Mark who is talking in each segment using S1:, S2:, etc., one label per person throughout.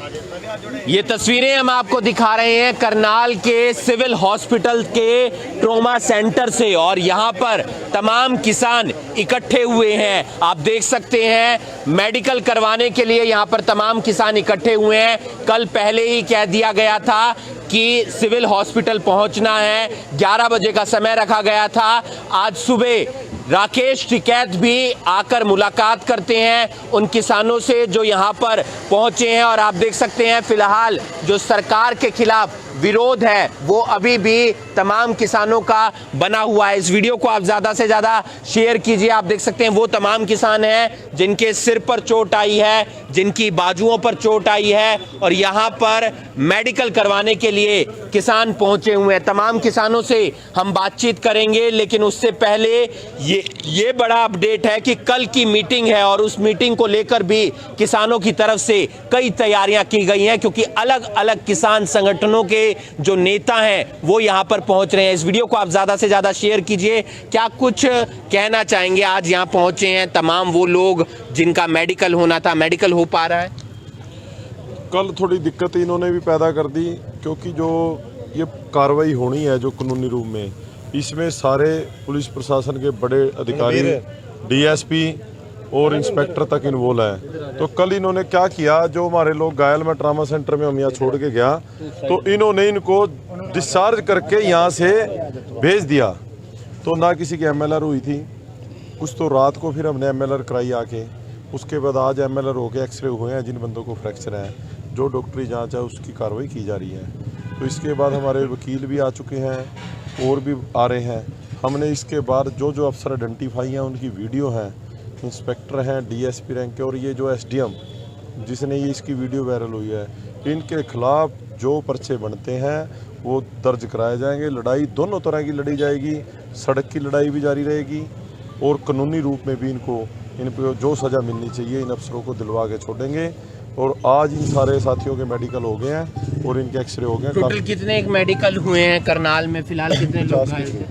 S1: ये तस्वीरें हम आपको दिखा रहे हैं करनाल के सिविल हॉस्पिटल के ट्रॉमा सेंटर से, और यहाँ पर तमाम किसान इकट्ठे हुए हैं। आप देख सकते हैं मेडिकल करवाने के लिए यहाँ पर तमाम किसान इकट्ठे हुए हैं। कल पहले ही कह दिया गया था कि सिविल हॉस्पिटल पहुंचना है, 11 बजे का समय रखा गया था। आज सुबह राकेश टिकैत भी आकर मुलाकात करते हैं उन किसानों से जो यहाँ पर पहुंचे हैं, और आप देख सकते हैं फिलहाल जो सरकार के खिलाफ विरोध है वो अभी भी तमाम किसानों का बना हुआ है। इस वीडियो को आप ज़्यादा से ज़्यादा शेयर कीजिए। आप देख सकते हैं वो तमाम किसान हैं जिनके सिर पर चोट आई है, जिनकी बाजुओं पर चोट आई है, और यहाँ पर मेडिकल करवाने के लिए किसान पहुंचे हुए हैं। तमाम किसानों से हम बातचीत करेंगे, लेकिन उससे पहले ये बड़ा अपडेट है कि कल की मीटिंग है और उस मीटिंग को लेकर भी किसानों की तरफ से कई तैयारियां की गई हैं, क्योंकि अलग अलग किसान संगठनों के जो नेता हैं वो यहां पर पहुंच रहे हैं। इस वीडियो को आप ज्यादा से ज्यादा शेयर कीजिए। क्या कुछ कहना चाहेंगे? आज यहां पहुंचे हैं तमाम वो लोग जिनका मेडिकल होना था, मेडिकल हो पा रहा है?
S2: कल थोड़ी दिक्कत इन्होंने भी पैदा कर दी, क्योंकि जो ये कार्रवाई होनी है जो कानूनी रूप में, इसमें सारे पुलिस प्रशासन के बड़े अधिकारी, डीएसपी और इंस्पेक्टर तक इन्वॉल्व है। तो कल इन्होंने क्या किया, जो हमारे लोग घायल में ट्रामा सेंटर में हम यहाँ छोड़ के गया, तो इन्होंने इनको डिस्चार्ज करके यहाँ से भेज दिया। तो ना किसी की एमएलआर हुई थी, कुछ तो रात को फिर हमने एमएलआर कराई आके, उसके बाद आज एमएलआर होके एक्सरे हुए हैं जिन बंदों को फ्रैक्चर है, जो डॉक्टरी जाँच है उसकी कार्रवाई की जा रही है। तो इसके बाद हमारे वकील भी आ चुके हैं और भी आ रहे हैं। हमने इसके बाद जो जो अफसर आइडेंटिफाई हैं उनकी वीडियो हैं, इंस्पेक्टर हैं, डीएसपी रैंक के, और ये जो एसडीएम जिसने ये इसकी वीडियो वायरल हुई है, इनके खिलाफ जो पर्चे बनते हैं वो दर्ज कराए जाएंगे। लड़ाई दोनों तरह की लड़ी जाएगी, सड़क की लड़ाई भी जारी रहेगी और कानूनी रूप में भी इन पर जो सज़ा मिलनी चाहिए इन अफसरों को दिलवा के छोड़ेंगे। और आज इन सारे साथियों के मेडिकल हो गए हैं और इनके एक्सरे हो गए हैं।
S1: टोटल कितने एक मेडिकल हुए हैं करनाल में फिलहाल? कितने लोग घायल थे?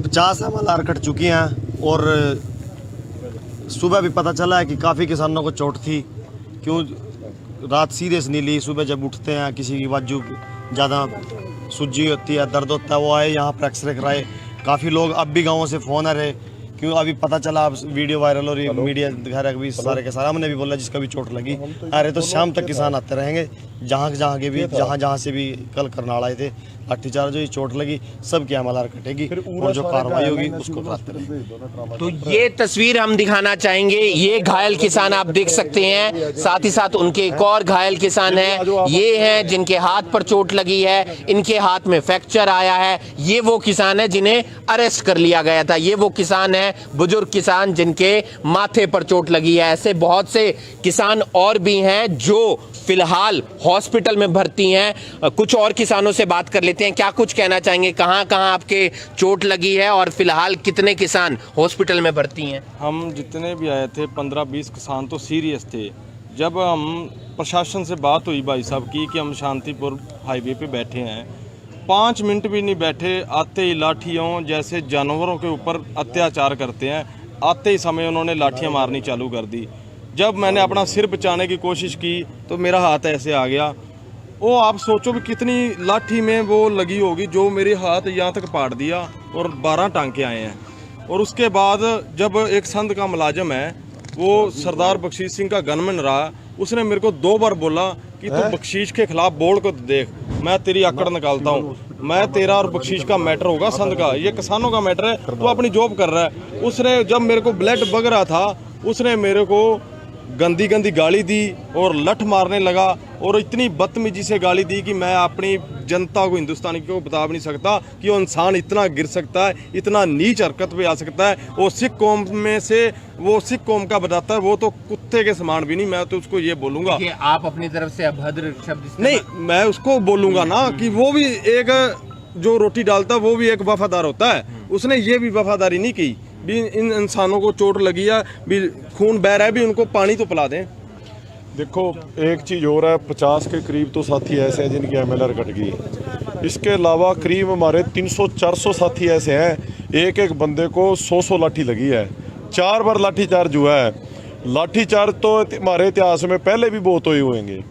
S3: 50 एमएलआर कट चुकी हैं, और सुबह भी पता चला है कि काफ़ी किसानों को चोट थी। क्यों रात सीरियस नहीं ली, सुबह जब उठते हैं किसी की बाजू ज़्यादा सूजी होती है, दर्द होता है, वो आए यहाँ पर एक्सरे कराए। काफ़ी लोग अब भी गाँवों से फ़ोन आ रहे, क्यों अभी पता चला, अब वीडियो वायरल हो रही है, मीडिया दिखा रहा है, अभी सारे के सारे। हमने भी बोला जिसका भी चोट लगी अरे, तो शाम तक किसान आते रहेंगे, जहाँ के भी जहाँ से भी कल करनाल आए थे, लाठीचार्ज हुई, चोट लगी, सब की एमएलआर कटेगी और जो कार्रवाई होगी उसको कराते रहेंगे।
S1: तो ये तस्वीर हम दिखाना चाहेंगे। ये घायल किसान आप देख सकते हैं, साथ ही साथ उनके एक और घायल किसान हैं, ये हैं जिनके हाथ पर चोट लगी है, इनके हाथ में फ्रैक्चर आया है। ये वो किसान है जिन्हें अरेस्ट कर लिया गया था। ये वो किसान है, बुजुर्ग किसान, जिनके माथे पर चोट लगी है। ऐसे बहुत से किसान और भी हैं जो फिलहाल हॉस्पिटल में भर्ती हैं। कुछ और किसानों से बात कर लेते हैं। क्या कुछ कहना चाहेंगे? कहाँ कहाँ आपके चोट लगी है और फिलहाल कितने किसान हॉस्पिटल में भर्ती हैं?
S4: हम जितने भी आए थे 15-20 किसान तो सीरियस थे। जब हम प्रशासन से बात हुई भाई साहब की कि हम शांतिपुर हाईवे पे बैठे हैं, 5 मिनट भी नहीं बैठे, आते ही लाठियों जैसे जानवरों के ऊपर अत्याचार करते हैं, आते ही समय उन्होंने लाठियाँ मारनी चालू कर दी। जब मैंने अपना सिर बचाने की कोशिश की तो मेरा हाथ ऐसे आ गया। वो आप सोचो भी कितनी लाठी में वो लगी होगी, जो मेरे हाथ यहाँ तक पाड़ दिया और 12 टांके आए हैं। और उसके बाद जब एक संघ का मुलाजिम है, वो सरदार बख्शीश सिंह का गनमैन रहा, उसने मेरे को 2 बार बोला कि तू बख्शीश के खिलाफ बोर्ड को देख, मैं तेरी अकड़ निकालता हूँ, मैं तेरा और बख्शीश का मैटर होगा, संघ का, ये किसानों का मैटर है, तू अपनी जॉब कर रहा है। उसने जब मेरे को ब्लड बग रहा था, उसने मेरे को गंदी गंदी गाली दी और लठ मारने लगा, और इतनी बदतमीजी से गाली दी कि मैं अपनी जनता को, हिंदुस्तानी को बता भी नहीं सकता कि वो इंसान इतना गिर सकता है, इतना नीच हरकत पे आ सकता है। वो सिख कौम में से, वो सिख कौम का बताता है, वो तो कुत्ते के समान भी नहीं। मैं तो उसको ये बोलूंगा,
S1: आप अपनी तरफ से अभद्र शब्द
S4: नहीं, मैं उसको बोलूंगा ना कि वो भी एक जो रोटी डालता है वो भी एक वफादार होता है। उसने ये भी वफादारी नहीं की भी इन इंसानों को चोट लगी है, भी खून बह रहा है, भी उनको पानी तो पिला दें।
S2: देखो एक चीज़ और है, 50 के करीब तो साथी ऐसे हैं जिनकी एमएलआर कट गई। इसके अलावा करीब हमारे 300-400 साथी ऐसे हैं, एक एक बंदे को 100 लाठी लगी है, 4 बार लाठीचार्ज हुआ है। लाठीचार्ज तो हमारे इतिहास में पहले भी बहुत हुए होंगे,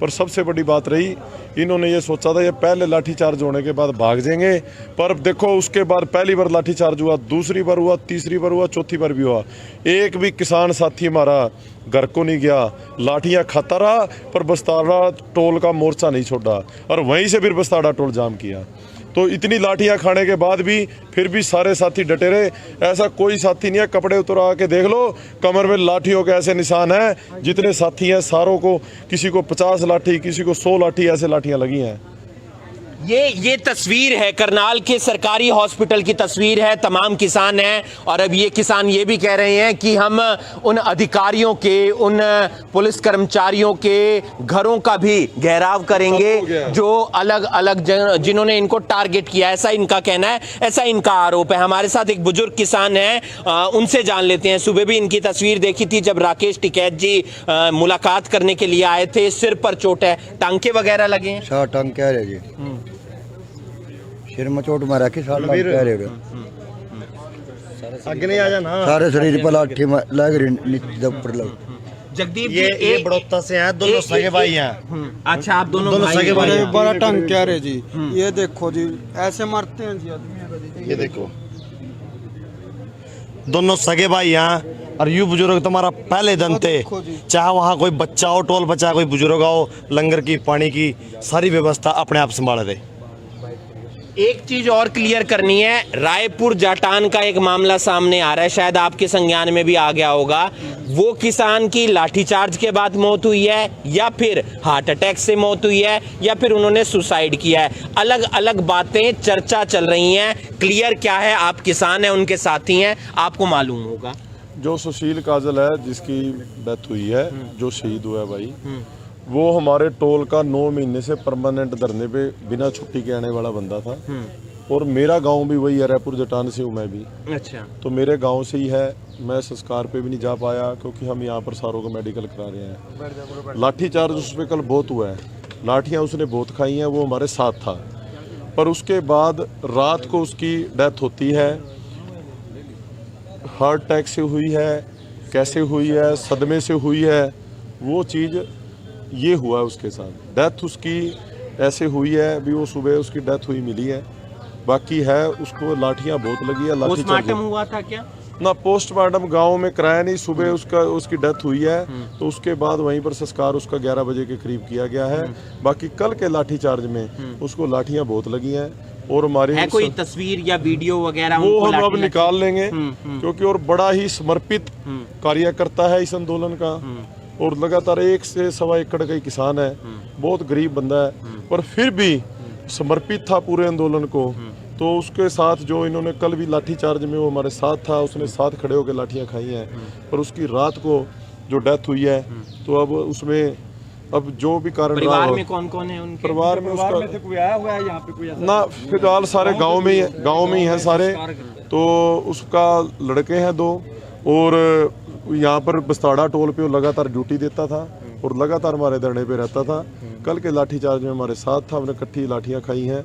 S2: पर सबसे बड़ी बात रही, इन्होंने ये सोचा था ये पहले लाठीचार्ज होने के बाद भाग जाएंगे, पर देखो उसके बाद पहली बार लाठीचार्ज हुआ, दूसरी बार हुआ, तीसरी बार हुआ, चौथी बार भी हुआ, एक भी किसान साथी हमारा घर को नहीं गया, लाठियां खाता रहा, पर बस्ताड़ा टोल का मोर्चा नहीं छोड़ा और वहीं से फिर बस्ताड़ा टोल जाम किया। तो इतनी लाठियां खाने के बाद भी फिर भी सारे साथी डटे रहे। ऐसा कोई साथी नहीं है, कपड़े उतरा के देख लो, कमर में लाठियों के ऐसे निशान हैं, जितने साथी हैं सारों को, किसी को 50 लाठी, किसी को 100 लाठी, ऐसे लाठियां लगी हैं।
S1: ये तस्वीर है करनाल के सरकारी हॉस्पिटल की तस्वीर है। तमाम किसान हैं और अब ये किसान ये भी कह रहे हैं कि हम उन अधिकारियों के, उन पुलिस कर्मचारियों के घरों का भी घेराव करेंगे जो अलग अलग जिन्होंने इनको टारगेट किया, ऐसा इनका कहना है, ऐसा इनका आरोप है। हमारे साथ एक बुजुर्ग किसान हैं, उनसे जान लेते हैं। सुबह भी इनकी तस्वीर देखी थी जब राकेश टिकैत जी मुलाकात करने के लिए आए थे। सिर पर चोट है, टांके वगैरह लगे हैं।
S5: 60 टांग कह रहे जी, सिर में चोट मारा कि 60 टांग कह रहे
S3: आगे नहीं आ जाना,
S5: सारे शरीर पर लाठी लग रही, नीचे ऊपर लग।
S1: जगदीप
S3: ये बड़ौता से हैं, दोनों सगे भाई हैं।
S1: अच्छा, आप दोनों
S3: सगे भाई हैं।
S6: बड़ा टंग कह रहे जी, ये देखो जी ऐसे मारते हैं जी आदमी।
S3: ये देखो दोनों सगे भाई हैं और यू बुजुर्ग तुम्हारा पहले दिन थे, चाहे वहाँ कोई बच्चा हो, टोल बच्चा, कोई बुजुर्ग हो, लंगर की, पानी की सारी व्यवस्था अपने आप संभाल रहे।
S1: एक चीज और क्लियर करनी है, रायपुर जाटान का एक मामला सामने आ रहा है, शायद आपके संज्ञान में भी आ गया होगा। वो किसान की लाठीचार्ज के बाद मौत हुई है या फिर हार्ट अटैक से मौत हुई है या फिर उन्होंने सुसाइड किया है। अलग अलग बातें चर्चा चल रही हैं। क्लियर क्या है, आप किसान हैं, उनके साथी हैं, आपको मालूम होगा।
S2: जो सुशील काजल है जिसकी डेथ हुई है, जो शहीद हुआ है भाई, वो हमारे टोल का 9 महीने से परमानेंट धरने पे बिना छुट्टी के आने वाला बंदा था। और मेरा गांव भी वही है, रायपुर जटान से हूँ मैं भी।
S1: अच्छा,
S2: तो मेरे गांव से ही है। मैं संस्कार पे भी नहीं जा पाया क्योंकि हम यहाँ पर सारों को मेडिकल करा रहे हैं। लाठीचार्ज उस पर कल बहुत हुआ है, लाठियाँ उसने बहुत खाई हैं, वो हमारे साथ था। पर उसके बाद रात को उसकी डेथ होती है। हार्ट अटैक से हुई है, कैसे हुई है, सदमे से हुई है, वो चीज़ ये हुआ है उसके साथ। डेथ उसकी ऐसे हुई है, अभी वो सुबह उसकी डेथ हुई मिली है। बाकी है उसको लाठियां बहुत लगी है।
S1: पोस्टमार्टम हुआ था क्या?
S2: ना पोस्टमार्टम गांव में कराया नहीं, सुबह उसकी डेथ हुई है तो उसके बाद वहीं पर संस्कार उसका 11 बजे के करीब किया गया है। बाकी कल के लाठीचार्ज में उसको लाठियां बहुत लगी हैं। और हमारी
S1: है कोई तस्वीर या वीडियो वगैरह
S2: वो हम अब निकाल लेंगे क्योंकि और बड़ा ही समर्पित कार्यकर्ता है इस आंदोलन का। और लगातार 1 से सवा एकड़ का ही किसान है, बहुत गरीब बंदा है, पर फिर भी समर्पित था पूरे आंदोलन को। तो उसके साथ जो इन्होंने कल भी लाठीचार्ज में वो हमारे साथ था, उसने साथ खड़े होकर लाठियां खाई हैं। पर उसकी रात को जो डेथ हुई है तो अब उसमें अब जो भी कारण रहा
S1: परिवार
S2: हो,
S1: में कौन कौन है उनके?
S2: परिवार में उसका
S6: में से कोई आया हुआ है यहाँ पे? कोई
S2: ना फिलहाल सारे गांव में ही है, गांव में ही है सारे। तो उसका लड़के हैं 2 और यहाँ पर बस्ताड़ा टोल पे वो लगातार ड्यूटी देता था और लगातार हमारे धरने पे रहता था। कल के लाठीचार्ज में हमारे साथ था, हमने इकट्ठी लाठियाँ खाई हैं।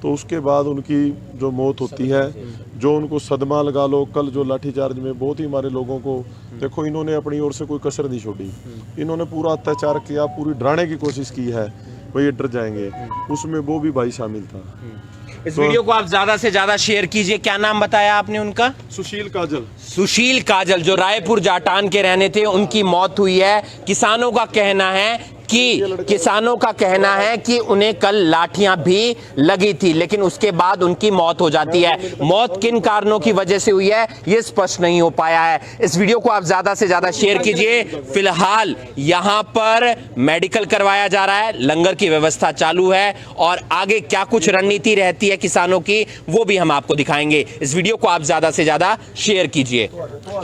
S2: तो उसके बाद उनकी जो मौत होती है, जो उनको सदमा लगा लो, कल जो लाठीचार्ज में बहुत ही हमारे लोगों को, देखो इन्होंने अपनी ओर से कोई कसर नहीं छोड़ी, इन्होंने पूरा अत्याचार किया, पूरी डराने की कोशिश की है, वो ये डर जाएंगे, उसमें वो भी भाई शामिल था।
S1: इस वीडियो को आप ज्यादा से ज्यादा शेयर कीजिए। क्या नाम बताया आपने उनका?
S2: सुशील काजल।
S1: सुशील काजल जो रायपुर जाटान के रहने थे, उनकी मौत हुई है। किसानों का कहना है कि उन्हें कल लाठियां भी लगी थी, लेकिन उसके बाद उनकी मौत हो जाती है। मौत किन कारणों की वजह से हुई है ये स्पष्ट नहीं हो पाया है। इस वीडियो को आप ज्यादा से ज्यादा शेयर कीजिए। फिलहाल यहां पर मेडिकल करवाया जा रहा है, लंगर की व्यवस्था चालू है और आगे क्या कुछ रणनीति रहती है किसानों की वो भी हम आपको दिखाएंगे। इस वीडियो को आप ज्यादा से ज्यादा शेयर कीजिए।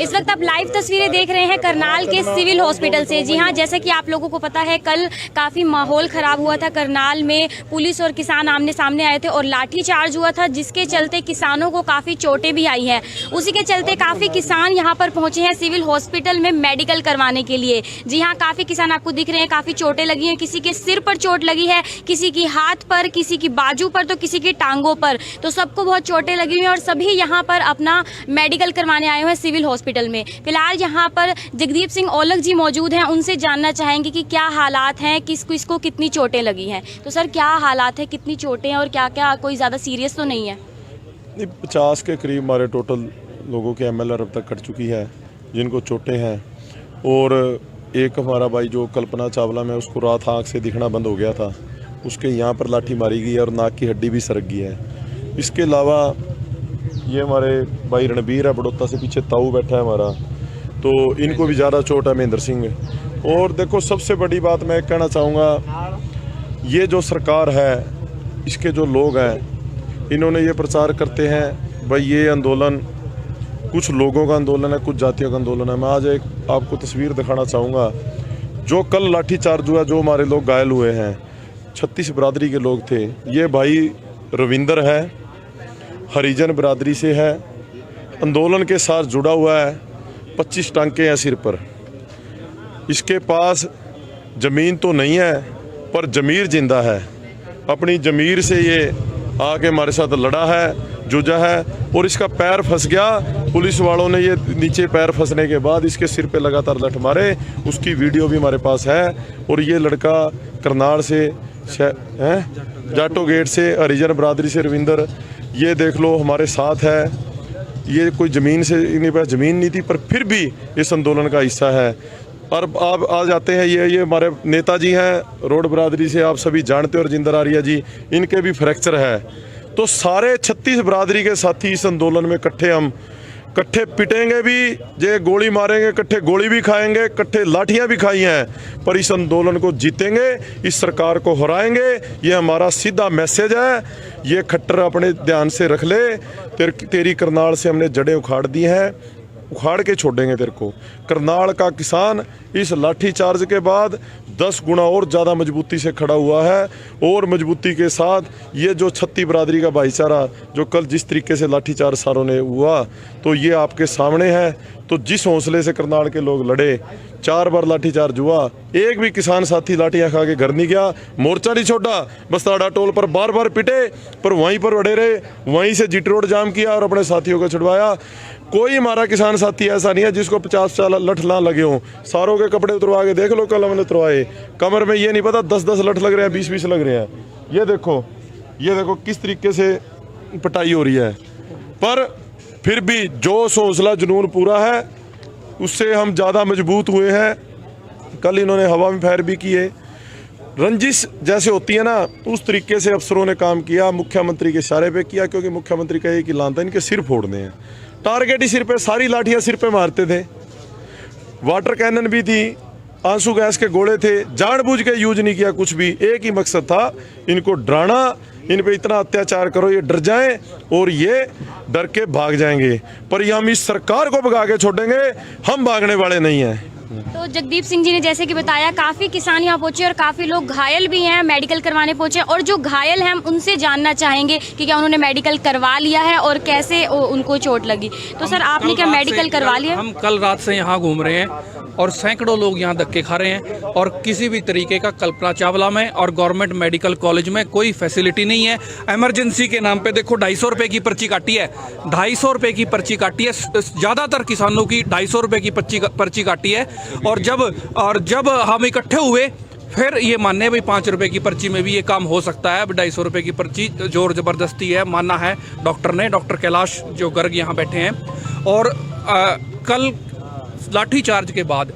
S7: इस वक्त आप लाइव तस्वीरें देख रहे हैं करनाल के सिविल हॉस्पिटल से। जी हां, जैसे कि आप लोगों को पता है कल काफी माहौल खराब हुआ था करनाल में। पुलिस और किसान आमने सामने आए थे और लाठीचार्ज हुआ था, जिसके चलते किसानों को काफी चोटें भी आई हैं। उसी के चलते काफी किसान यहां पर पहुंचे हैं सिविल हॉस्पिटल में मेडिकल करवाने के लिए। जी हां, काफी किसान आपको दिख रहे हैं, काफी चोटें लगी हैं। किसी के सिर पर चोट लगी है, किसी की हाथ पर, किसी की बाजू पर, तो किसी की टांगों पर, तो सबको बहुत चोटें लगी हुई हैं और सभी यहाँ पर अपना मेडिकल करवाने आए हुए हैं सिविल हॉस्पिटल में। फिलहाल यहाँ पर जगदीप सिंह औलख जी मौजूद हैं, उनसे जानना चाहेंगे कि क्या हालात हालात हैं, किस किसको कितनी चोटें लगी हैं। तो सर क्या हालात है, कितनी चोटें हैं और क्या क्या, कोई ज़्यादा सीरियस तो नहीं है?
S2: नहीं, 50 के करीब हमारे टोटल लोगों के MLR अब तक कट चुकी है जिनको चोटें हैं। और एक हमारा भाई जो कल्पना चावला में, उसको रात आँख से दिखना बंद हो गया था, उसके यहाँ पर लाठी मारी गई और नाक की हड्डी भी सरक गई है। इसके अलावा ये हमारे भाई रणबीर है बड़ौदा से, पीछे ताऊ बैठा है हमारा, तो इनको भी ज़्यादा चोट है, महेंद्र सिंह। और देखो सबसे बड़ी बात मैं कहना चाहूँगा, ये जो सरकार है, इसके जो लोग हैं, इन्होंने ये प्रचार करते हैं भाई ये आंदोलन कुछ लोगों का आंदोलन है, कुछ जातियों का आंदोलन है। मैं आज एक आपको तस्वीर दिखाना चाहूँगा। जो कल लाठीचार्ज हुआ, जो हमारे लोग घायल हुए हैं, 36 बिरादरी के लोग थे। ये भाई रविंदर है, हरिजन बिरादरी से है, आंदोलन के साथ जुड़ा हुआ है, 25 टांके हैं सिर पर। इसके पास ज़मीन तो नहीं है पर ज़मीर जिंदा है। अपनी ज़मीर से ये आके हमारे साथ लड़ा है, जूझा है, और इसका पैर फंस गया। पुलिस वालों ने ये नीचे पैर फंसने के बाद इसके सिर पे लगातार लठ मारे, उसकी वीडियो भी हमारे पास है। और ये लड़का करनाल से है, जाटो गेट से, हरिजन बिरादरी से रविंदर, ये देख लो हमारे साथ है। ये कोई ज़मीन से, इनके पास ज़मीन नहीं थी पर फिर भी इस आंदोलन का हिस्सा है। और आप आ जाते हैं, ये हमारे नेताजी हैं रोड बिरादरी से, आप सभी जानते हो, रजिंदर आर्या जी, इनके भी फ्रैक्चर है। तो सारे 36 बिरादरी के साथी इस आंदोलन में इकट्ठे पिटेंगे भी, जे गोली मारेंगे, इकट्ठे गोली भी खाएंगे, इकट्ठे लाठियां भी खाई हैं, पर इस आंदोलन को जीतेंगे, इस सरकार को हराएंगे। ये हमारा सीधा मैसेज है। ये खट्टर अपने ध्यान से रख ले, तेरी करनाल से हमने जड़ें उखाड़ दी हैं, उखाड़ के छोड़ेंगे तेरे को। करनाल का किसान इस लाठीचार्ज के बाद 10 गुना और ज़्यादा मजबूती से खड़ा हुआ है। और मजबूती के साथ ये जो 36 बिरादरी का भाईचारा जो कल जिस तरीके से लाठीचार्ज सारों ने हुआ, तो ये आपके सामने है। तो जिस हौसले से करनाल के लोग लड़े, 4 बार लाठीचार्ज हुआ, एक भी किसान साथी लाठियाँ खा के घर नहीं गया, मोर्चा नहीं छोड़ा, बस्ताड़ा टोल पर बार बार पिटे पर वहीं पर अड़े रहे, वहीं से जीटी रोड जाम किया और अपने साथियों को छुड़वाया। कोई हमारा किसान साथी ऐसा नहीं है जिसको 50 लठ ना लगे हों। सारों के कपड़े उतरवा के देख लो, कल हमने उतरवाए, कमर में ये नहीं पता 10-10 लठ लग रहे हैं, 20-20 लग रहे हैं। ये देखो किस तरीके से पिटाई हो रही है। पर फिर भी जोश हौसला जुनून पूरा है, उससे हम ज़्यादा मजबूत हुए हैं। कल इन्होंने हवा में फायर भी किए। रंजिश जैसे होती है ना, उस तरीके से अफसरों ने काम किया, मुख्यमंत्री के इशारे पे किया, क्योंकि मुख्यमंत्री का एक ही लान था, इनके सिर फोड़ने हैं। टारगेट ही सिर पे, सारी लाठियां सिर पे मारते थे, वाटर कैनन भी थी, आंसू गैस के गोले थे, जानबूझ के यूज नहीं किया कुछ भी। एक ही मकसद था, इनको डराना, इन पे इतना अत्याचार करो ये डर जाएं और ये डर के भाग जाएंगे। पर ये हम इस सरकार को भगा के छोड़ेंगे, हम भागने वाले नहीं हैं।
S7: तो जगदीप सिंह जी ने जैसे कि बताया, काफ़ी किसान यहाँ पहुँचे और काफ़ी लोग घायल भी हैं, मेडिकल करवाने पहुँचे। और जो घायल हैं हम उनसे जानना चाहेंगे कि क्या उन्होंने मेडिकल करवा लिया है और कैसे उनको चोट लगी। तो सर आपने क्या मेडिकल करवा लिया?
S8: हम कल रात से यहाँ घूम रहे हैं और सैकड़ों लोग यहाँ धक्के खा रहे हैं और किसी भी तरीके का कल्पना चावला में और गवर्नमेंट मेडिकल कॉलेज में कोई फैसिलिटी नहीं है। इमरजेंसी के नाम पे देखो 250 रुपये की पर्ची काटी है, 250 रुपये की पर्ची काटी है। ज़्यादातर किसानों की 250 रुपये की पर्ची काटी है। और जब हम इकट्ठे हुए, फिर ये मानने भाई 5 रुपये की पर्ची में भी ये काम हो सकता है। 250 रुपये की पर्ची जोर ज़बरदस्ती है, माना है डॉक्टर कैलाश जो गर्ग यहाँ बैठे हैं। और कल लाठीचार्ज के बाद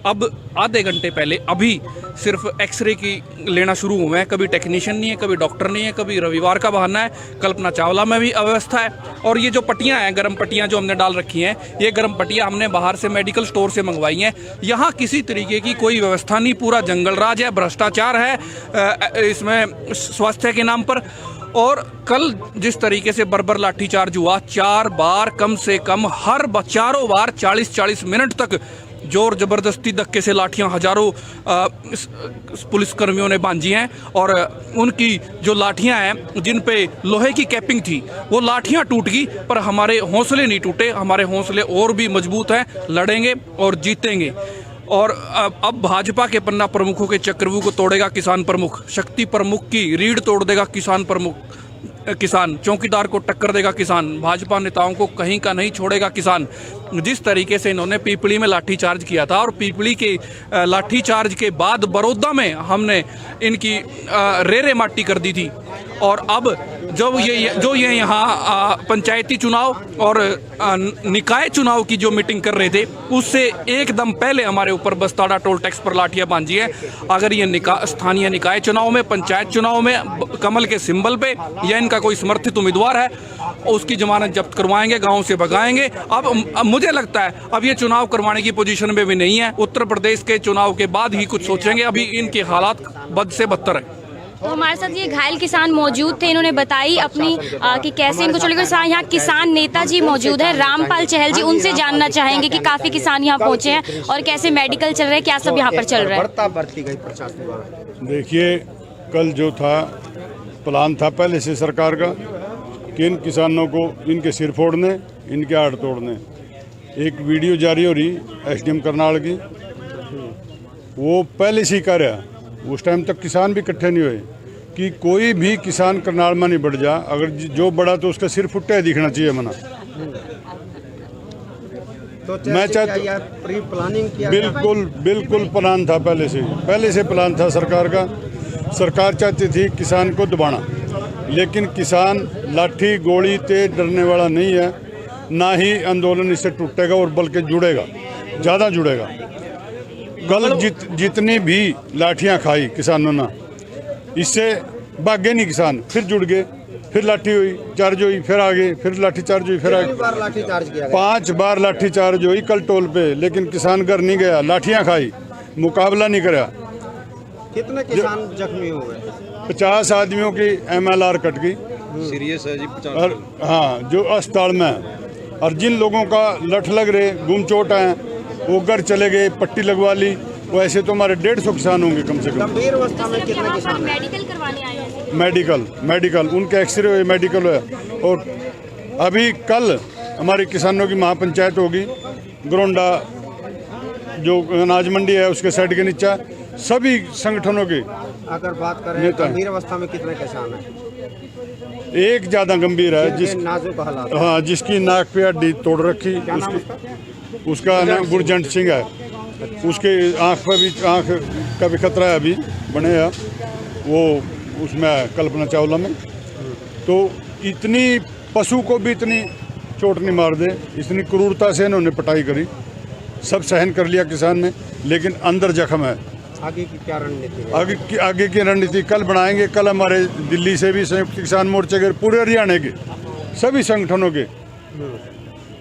S8: अब आधे घंटे पहले अभी सिर्फ एक्सरे की लेना शुरू हुए हैं। कभी टेक्नीशियन नहीं है, कभी डॉक्टर नहीं है, कभी रविवार का बहाना है। कल्पना चावला में भी अव्यवस्था है। और ये जो पट्टियां हैं, गर्म पट्टियां जो हमने डाल रखी हैं, ये गर्म पट्टियां हमने बाहर से मेडिकल स्टोर से मंगवाई हैं। यहाँ किसी तरीके की कोई व्यवस्था नहीं, पूरा जंगल राज है, भ्रष्टाचार है इसमें स्वास्थ्य के नाम पर। और कल जिस तरीके से बर्बर लाठीचार्ज हुआ, 4 बार कम से कम, चारों बार 40-40 मिनट तक जोर जबरदस्ती धक्के से लाठियां हजारों पुलिस कर्मियों ने बांधी हैं। और उनकी जो लाठियां हैं जिन पे लोहे की कैपिंग थी, वो लाठियां टूट गई, पर हमारे हौसले नहीं टूटे। हमारे हौसले और भी मजबूत हैं, लड़ेंगे और जीतेंगे। और अब भाजपा के पन्ना प्रमुखों के चक्रव्यूह को तोड़ेगा किसान प्रमुख, शक्ति प्रमुख की रीढ़ तोड़ देगा किसान प्रमुख। किसान, चौकीदार को टक्कर देगा किसान, भाजपा नेताओं को कहीं का नहीं छोड़ेगा किसान। जिस तरीके से इन्होंने पीपली में लाठीचार्ज किया था और पीपली के लाठीचार्ज के बाद बड़ौदा में हमने इनकी रेरे माटी कर दी थी, और अब जो ये यहाँ पंचायती चुनाव और निकाय चुनाव की जो मीटिंग कर रहे थे उससे एकदम पहले हमारे ऊपर बस्ताड़ा टोल टैक्स पर लाठियां बांधी है। अगर ये स्थानीय निकाय चुनाव में, पंचायत चुनाव में कमल के सिंबल पे या इनका कोई समर्थित उम्मीदवार है उसकी जमानत जब्त करवाएंगे, गांव से भगाएंगे। अब मुझे लगता है अब ये चुनाव करवाने की पोजीशन में भी नहीं है। उत्तर प्रदेश के चुनाव के बाद ही कुछ सोचेंगे, अभी इनके हालात बद से बदतर है।
S7: तो हमारे साथ ये घायल किसान मौजूद थे, इन्होंने बताई अपनी कि कैसे इनको छोड़कर यहाँ किसान नेता जी मौजूद है, रामपाल चहल जी, उनसे जानना चाहेंगे कि काफी किसान यहाँ पहुँचे हैं और कैसे मेडिकल चल रहा है, क्या सब यहाँ पर चल रहा है।
S6: बढ़ती गई प्रशासन द्वारा।
S9: देखिए, कल जो था प्लान था पहले से सरकार का कि इन किसानों को इनके सिर फोड़ने, इनके आड़ तोड़ने। एक वीडियो जारी हो रही एसडीएम करनाल की, वो पहले से ही कह रहा, उस टाइम तक किसान भी इकट्ठे नहीं हुए कि कोई भी किसान करनाल में नहीं बढ़ जा, अगर जो बड़ा तो उसका सिर फुट्टे दिखना चाहिए मना।
S6: तो
S9: मैं चाहता
S6: प्री प्लानिंग किया,
S9: बिल्कुल प्लान था, पहले से प्लान था सरकार का। सरकार चाहती थी किसान को दबाना, लेकिन किसान लाठी गोली तेज डरने वाला नहीं है, ना ही आंदोलन इससे टूटेगा और बल्कि जुड़ेगा, ज़्यादा जुड़ेगा। कल जितनी भी लाठियां खाई किसानों ने, इससे भागे नहीं किसान, फिर जुड़ गए, फिर लाठी हुई चार्ज हुई, फिर आगे, फिर लाठी चार्ज हुई, फिर आगे। 5 बार लाठी चार्ज हुई कल टोल पे, लेकिन किसान घर नहीं गया, लाठियां खाई, मुकाबला नहीं करा।
S6: कितने किसान जख्मी हो गए?
S9: 50 आदमियों की MLR कट गई,
S4: सीरियस है जी 50।
S9: और हाँ, जो अस्पताल में है, और जिन लोगों का लठ लग रहे, गुम चोट आए, वो घर चले गए, पट्टी लगवा ली। वैसे तो हमारे 150 किसान होंगे कम से कम।
S6: गंभीर अवस्था में कितने किसान?
S7: मेडिकल करवाने आए हैं।
S9: मेडिकल उनके एक्सरे हुए, मेडिकल हुआ। और अभी कल हमारे किसानों की महापंचायत होगी, गरोंडा जो अनाज मंडी है उसके साइड के नीचे, सभी संगठनों के।
S6: अगर बात करें गंभीर अवस्था में कितने किसान हैं?
S9: एक ज़्यादा गंभीर है,
S6: नाजुक हालात।
S9: हाँ, जिसकी नाक पे हड्डी तोड़ रखी, उसका नाम गुरजंट सिंह है। उसके आँख का भी खतरा है, अभी बने है वो उसमें है, कल्पना चावला में। तो इतनी पशु को भी इतनी चोट नहीं मार दे, इतनी क्रूरता से इन्होंने पिटाई करी। सब सहन कर लिया किसान ने, लेकिन अंदर जख्म है।
S6: आगे की क्या रणनीति?
S9: आगे की रणनीति कल बनाएंगे। कल हमारे दिल्ली से भी संयुक्त किसान मोर्चे के, पूरे हरियाणा के सभी संगठनों के,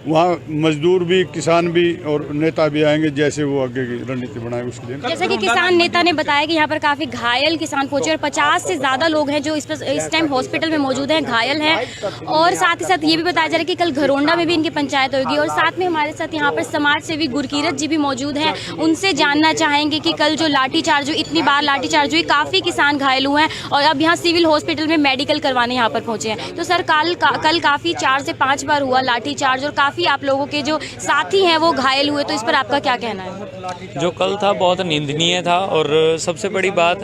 S9: वहाँ मजदूर भी, किसान भी और नेता भी आएंगे, जैसे वो आगे की रणनीति बनाए उसके लिए।
S7: जैसे कि किसान नेता ने बताया कि यहाँ पर काफी घायल किसान पहुंचे और 50 से ज्यादा लोग हैं जो इस टाइम हॉस्पिटल में मौजूद हैं, घायल हैं। और साथ ही साथ ये भी बताया जा रहा है कि कल घरोंडा में भी इनकी पंचायत होगी। और साथ में हमारे साथ यहाँ पर समाज सेवी गुरकीरत जी भी मौजूद हैं, उनसे जानना चाहेंगे कि कल जो लाठीचार्ज हुई, इतनी बार लाठीचार्ज हुई, काफी किसान घायल हुए हैं और अब यहाँ सिविल हॉस्पिटल में मेडिकल करवाने यहाँ पर पहुंचे हैं। तो सर कल काफी 4 से 5 बार हुआ लाठीचार्ज और काफी आप लोगों के जो साथी हैं वो घायल हुए, तो इस पर आपका क्या कहना है?
S10: जो कल था बहुत निंदनीय था। और सबसे बड़ी बात,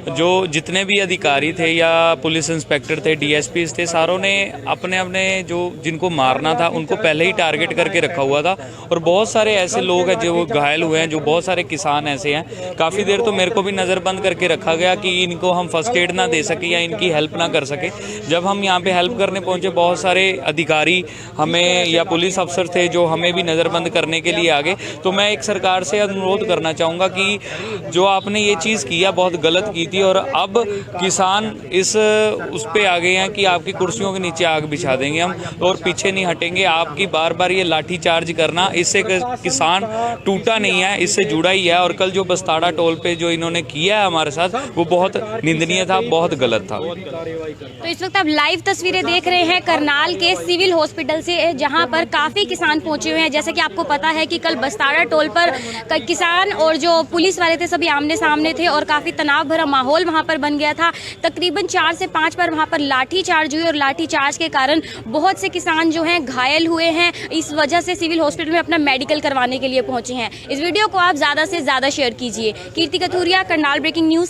S10: जो जितने भी अधिकारी थे या पुलिस इंस्पेक्टर थे, DSP थे, सारों ने अपने अपने जो जिनको मारना था उनको पहले ही टारगेट करके रखा हुआ था। और बहुत सारे ऐसे लोग हैं जो घायल हुए हैं, जो बहुत सारे किसान ऐसे हैं। काफ़ी देर तो मेरे को भी नज़रबंद करके रखा गया कि इनको हम फर्स्ट एड ना दे सके या इनकी हेल्प ना कर सके। जब हम यहाँ पे हेल्प करने पहुँचे, बहुत सारे अधिकारी हमें या पुलिस अफसर थे जो हमें भी नज़रबंद करने के लिए आ गए। तो मैं एक सरकार से अनुरोध करना चाहूँगा कि जो आपने ये चीज़ किया बहुत गलत की थी, और अब किसान उस पे आ गए हैं कि आपकी कुर्सियों के नीचे आग बिछा देंगे हम, और पीछे नहीं हटेंगे। आपकी बार बार ये लाठी चार्ज करना, इससे किसान टूटा नहीं है, इससे जुड़ा ही है। और कल जो बस्ताड़ा टोल पे जो इन्होंने किया है हमारे साथ, वो बहुत निंदनीय था, बहुत गलत था।
S7: तो इस वक्त आप लाइव तस्वीरें देख रहे हैं करनाल के सिविल हॉस्पिटल से, जहां पर काफी किसान पहुंचे हुए हैं। जैसे कि आपको पता है कि कल बस्ताड़ा टोल पर किसान और जो पुलिस वाले थे सभी आमने सामने थे और काफी तनाव भरा माहौल वहां पर बन गया था। तकरीबन 4 से 5 बार वहां पर लाठी चार्ज हुई और लाठी चार्ज के कारण बहुत से किसान जो हैं घायल हुए हैं। इस वजह से सिविल हॉस्पिटल में अपना मेडिकल करवाने के लिए पहुंचे हैं। इस वीडियो को आप ज्यादा से ज्यादा शेयर कीजिए। कीर्ति कथूरिया, करनाल ब्रेकिंग न्यूज।